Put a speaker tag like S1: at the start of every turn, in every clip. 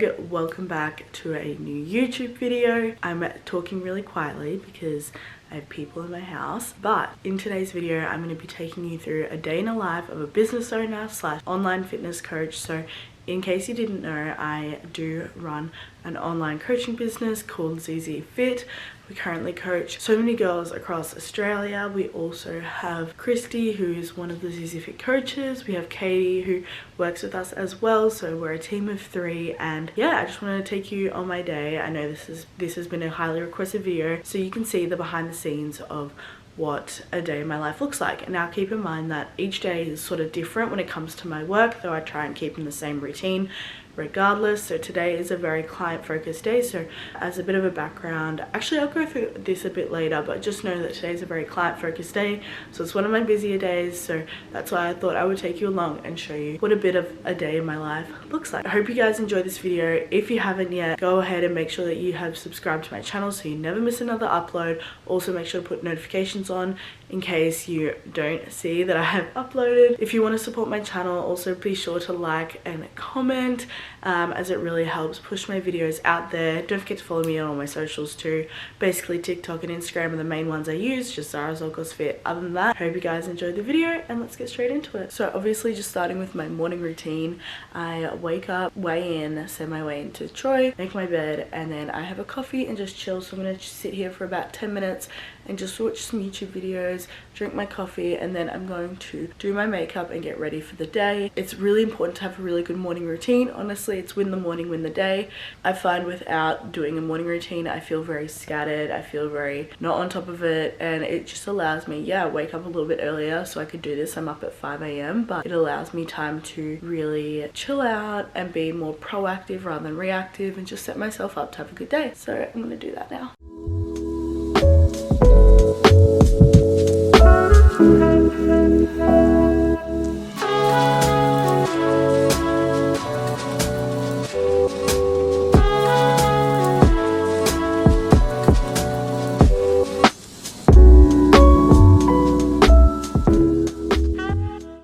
S1: vlog, welcome back to a new YouTube video. I'm talking really quietly because I have people in my house, but in today's video I'm going to be taking you through a day in the life of a business owner slash online fitness coach. So in case you didn't know, I do run an online coaching business called ZZ Fit. We currently coach so many girls across Australia. We also have Christy, who is one of the ZZ Fit coaches. We have Katie, who works with us as well. So we're a team of 3. And yeah, I just wanted to take you on my day. I know this has been a highly requested video, so you can see the behind the scenes of what a day in my life looks like. And now keep in mind that each day is sort of different when it comes to my work, though I try and keep in the same routine regardless. So today is a very client focused day. So as a bit of a background, actually I'll go through this a bit later, but just know that today is a very client focused day. So it's one of my busier days, so that's why I thought I would take you along and show you what a bit of a day in my life looks like. I hope you guys enjoy this video. If you haven't yet, go ahead and make sure that you have subscribed to my channel so you never miss another upload. Also make sure to put notifications on in case you don't see that I have uploaded. If you want to support my channel, also be sure to like and comment, as it really helps push my videos out there. Don't forget to follow me on all my socials too. Basically TikTok and Instagram are the main ones I use, just Zara Zolkos Fit. Other than that, I hope you guys enjoyed the video and let's get straight into it. So obviously just starting with my morning routine, I wake up, weigh in, send my way into Troy, make my bed, and then I have a coffee and just chill. So I'm gonna just sit here for about 10 minutes and just watch some YouTube videos, drink my coffee, and then I'm going to do my makeup and get ready for the day. It's really important to have a really good morning routine. Honestly, it's win the morning, win the day. I find without doing a morning routine, I feel very scattered, I feel very not on top of it, and it just allows me, yeah, wake up a little bit earlier so I could do this. I'm up at 5 AM, but it allows me time to really chill out and be more proactive rather than reactive and just set myself up to have a good day. So I'm gonna do that now.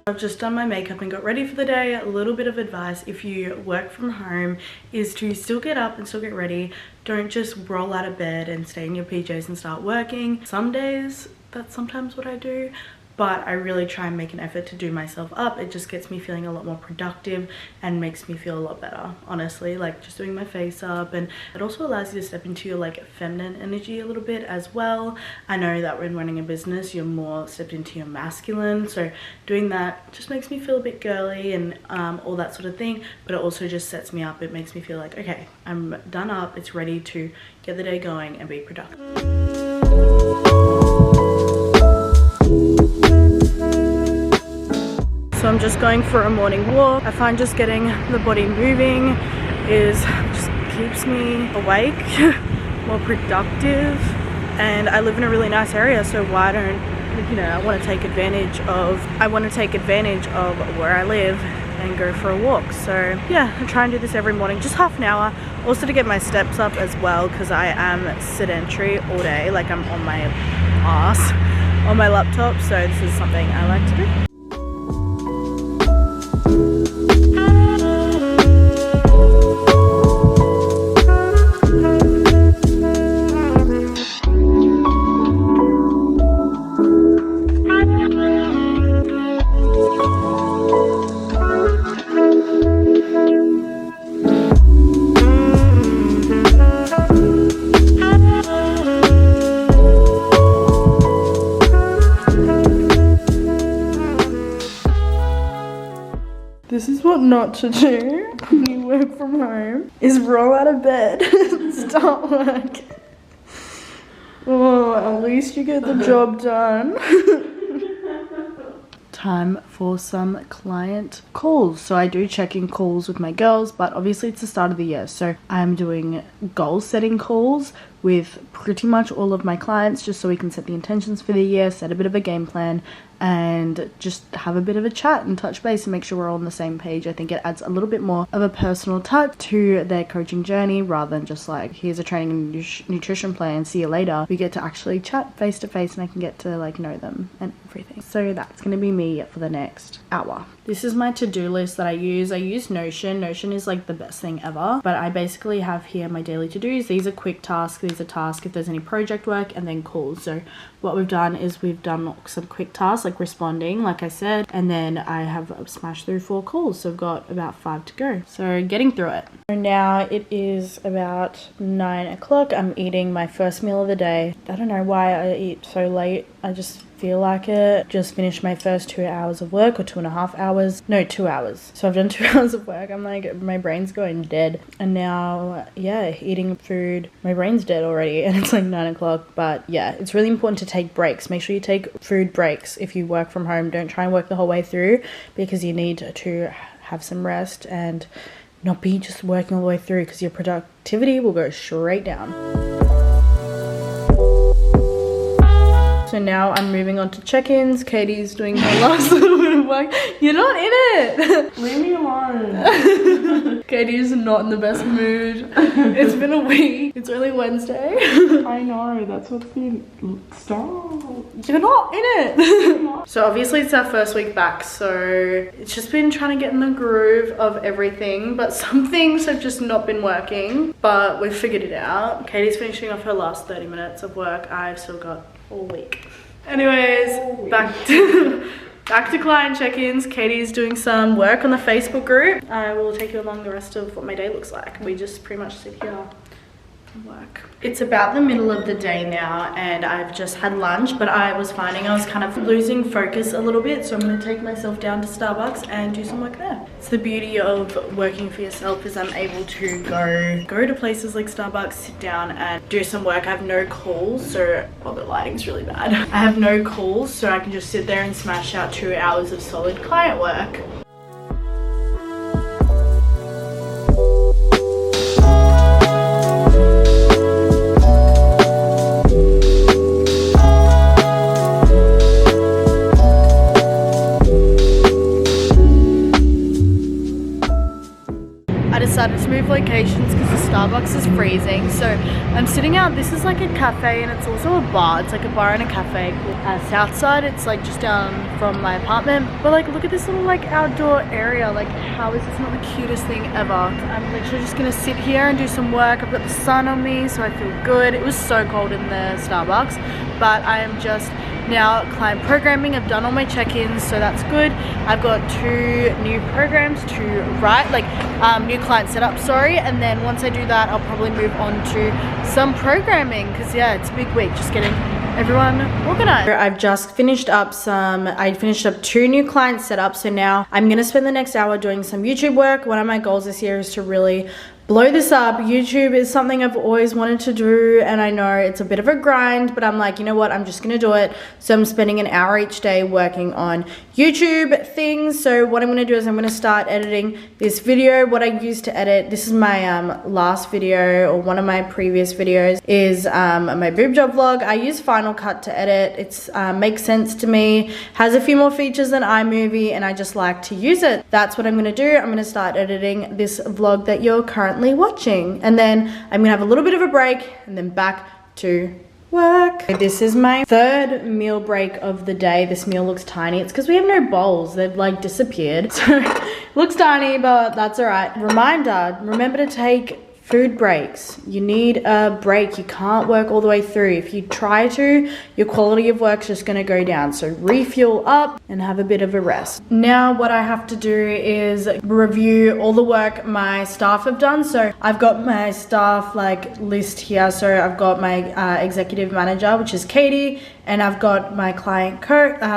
S1: I've just done my makeup and got ready for the day. A little bit of advice if you work from home is to still get up and still get ready. Don't just roll out of bed and stay in your PJs and start working. Some days that's sometimes what I do, but I really try and make an effort to do myself up. It just gets me feeling a lot more productive and makes me feel a lot better, honestly. Like just doing my face up, and it also allows you to step into your like feminine energy a little bit as well. I know that when running a business you're more stepped into your masculine, so doing that just makes me feel a bit girly and all that sort of thing, but it also just sets me up. It makes me feel like, okay, I'm done up, it's ready to get the day going and be productive. So I'm just going for a morning walk. I find just getting the body moving just keeps me awake, more productive, and I live in a really nice area, so why don't, you know, I want to take advantage of where I live and go for a walk. So yeah, I try and do this every morning, just half an hour, also to get my steps up as well, because I am sedentary all day, like I'm on my ass on my laptop, so this is something I like to do. This is what not to do when you work from home, is roll out of bed and start work. Oh, at least you get the job done. Time for some client calls. So I do check in calls with my girls, but obviously it's the start of the year, so I'm doing goal setting calls with pretty much all of my clients, just so we can set the intentions for the year, set a bit of a game plan, and just have a bit of a chat and touch base and make sure we're all on the same page. I think it adds a little bit more of a personal touch to their coaching journey rather than just like, here's a training and nutrition plan, see you later. We get to actually chat face to face and I can get to like know them and everything. So that's gonna be me for the next hour. This is my to-do list that I use. I use Notion. Notion is like the best thing ever. But I basically have here my daily to-dos. These are quick tasks. These are tasks if there's any project work, and then calls. So what we've done is we've done some quick tasks like responding, like I said, and then I have smashed through 4 calls. So I've got about 5 to go. So getting through it. So now it is about 9 o'clock. I'm eating my first meal of the day. I don't know why I eat so late. I just feel like it. Just finished my first 2 hours of work, or 2.5 hours. No, 2 hours. So I've done 2 hours of work. I'm like, my brain's going dead. And now, yeah, eating food, my brain's dead already, and it's like 9 o'clock. But yeah, it's really important to take breaks. Make sure you take food breaks if you work from home. Don't try and work the whole way through, because you need to have some rest and not be just working all the way through, because your productivity will go straight down. So now I'm moving on to check-ins. Katie's doing her last little bit of work. You're not in it!
S2: Leave me alone.
S1: Katie's not in the best mood. It's been a week. It's only Wednesday.
S2: I know, that's what's been... Stop.
S1: You're not in it. So obviously it's our first week back, so it's just been trying to get in the groove of everything, but some things have just not been working, but we've figured it out. Katie's finishing off her last 30 minutes of work. I've still got all week. Anyways, back to client check-ins. Katie's doing some work on the Facebook group. I will take you along the rest of what my day looks like. We just pretty much sit here and work. It's about the middle of the day now, and I've just had lunch, but I was finding I was kind of losing focus a little bit, so I'm going to take myself down to Starbucks and do some work there. It's the beauty of working for yourself, is I'm able to go to places like Starbucks, sit down and do some work. I have no calls, so, well, the lighting's really bad. I have no calls, so I can just sit there and smash out 2 hours of solid client work. Decided to move locations because the Starbucks is freezing, so I'm sitting out. This is like a cafe, and it's also a bar. It's like a bar and a cafe called Southside. It's like just down from my apartment, but like look at this little like outdoor area. Like, how is this not the cutest thing ever? I'm literally just gonna sit here and do some work. I've got the sun on me, so I feel good. It was so cold in the Starbucks, but I am just now client programming. I've done all my check-ins, so that's good. I've got 2 new programs to write, like new client setup, sorry, and then once I do that, I'll probably move on to some programming, because yeah, it's a big week just getting everyone organized. I've just finished up I finished up 2 new client setups, so now I'm gonna spend the next hour doing some YouTube work. One of my goals this year is to really blow this up. YouTube is something I've always wanted to do, and I know it's a bit of a grind, but I'm like, you know what, I'm just gonna do it. So I'm spending an hour each day working on YouTube things. So what I'm gonna do is I'm gonna start editing this video. What I used to edit, this is my last video, or one of my previous videos, is my boob job vlog. I use Final Cut to edit. It's makes sense to me, has a few more features than iMovie, and I just like to use it. That's what I'm gonna do. I'm gonna start editing this vlog that you're currently watching, and then I'm gonna have a little bit of a break and then back to work. This is my 3rd meal break of the day. This meal looks tiny. It's because we have no bowls. They've like disappeared. So looks tiny, but that's all right. Reminder, remember to take food breaks. You need a break. You can't work all the way through. If you try to, your quality of work's just gonna go down. So refuel up and have a bit of a rest. Now what I have to do is review all the work my staff have done. So I've got my staff like list here. So I've got my executive manager, which is Katie, and I've got my client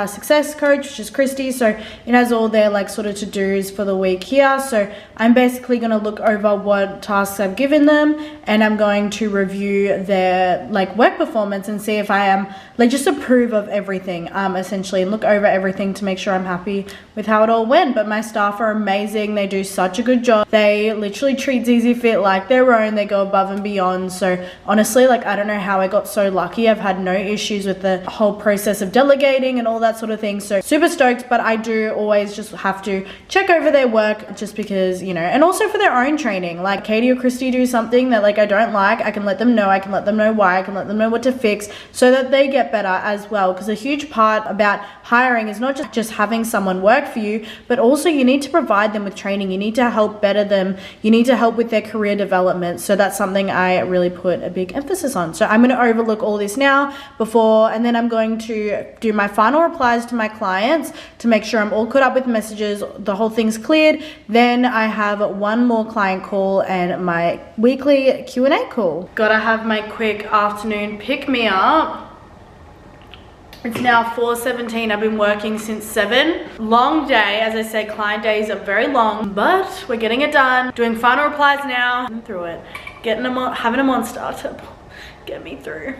S1: success coach, which is Christy. So it has all their like sort of to-dos for the week here. So I'm basically gonna look over what tasks I've given them, and I'm going to review their like work performance and see if I am like just approve of everything, essentially, and look over everything to make sure I'm happy with how it all went. But my staff are amazing. They do such a good job. They literally treat ZZ Fit like their own. They go above and beyond. So honestly, like, I don't know how I got so lucky. I've had no issues with the whole process of delegating and all that sort of thing. So super stoked, but I do always just have to check over their work, just because, you know, and also for their own training. Like Katie or Christy
S3: Christy do something that like I don't like, I can let them know. I can let them know why. I can let them know what to fix so that they get better as well. Because a huge part about hiring is not just having someone work for you, but also you need to provide them with training. You need to help better them. You need to help with their career development. So that's something I really put a big emphasis on. So I'm going to overlook all this now and then I'm going to do my final replies to my clients to make sure I'm all caught up with messages, the whole thing's cleared. Then I have one more client call and my weekly Q&A call. Gotta have my quick afternoon pick me up. It's now 4:17. I've been working since 7. Long day. As I said, client days are very long, but we're getting it done. Doing final replies now. I'm through it. Having a monster to get me through.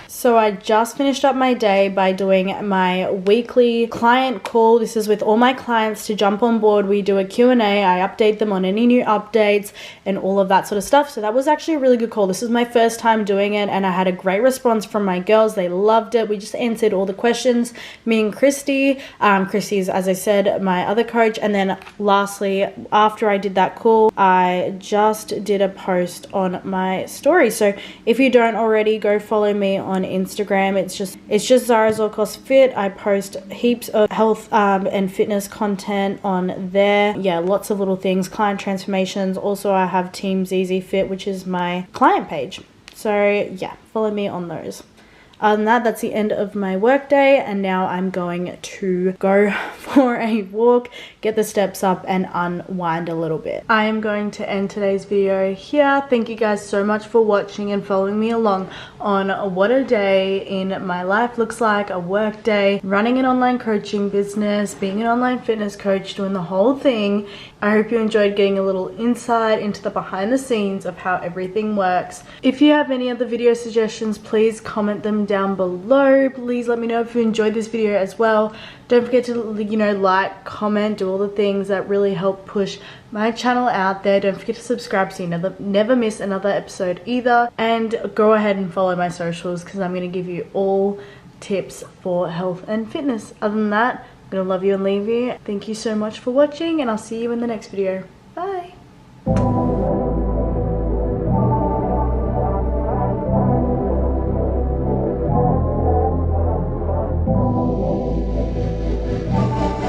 S3: So I just finished up my day by doing my weekly client call. This is with all my clients to jump on board. We do a Q&A. I update them on any new updates and all of that sort of stuff. So that was actually a really good call. This is my first time doing it and I had a great response from my girls. They loved it. We just answered all the questions. Me and Christy. Christy's, as I said, my other coach. And then lastly, after I did that call, I just did a post on my story. So if you don't already, go follow me on Instagram. It's just Zara Zolkos Fit. I post heaps of health and fitness content on there. Yeah, lots of little things, client transformations. Also, I have Team ZZ Fit, which is my client page. So yeah, follow me on those. Other than that, that's the end of my work day, and now I'm going to go for a walk, get the steps up and unwind a little bit. I am going to end today's video here. Thank you guys so much for watching and following me along on what a day in my life looks like, a work day, running an online coaching business, being an online fitness coach, doing the whole thing. I hope you enjoyed getting a little insight into the behind the scenes of how everything works. If you have any other video suggestions, please comment them down below. Please let me know if you enjoyed this video as well. Don't forget to, like, comment, do all the things that really help push my channel out there. Don't forget to subscribe so you never miss another episode either. And go ahead and follow my socials because I'm going to give you all tips for health and fitness. Other than that, I'm going to love you and leave you. Thank you so much for watching and I'll see you in the next video.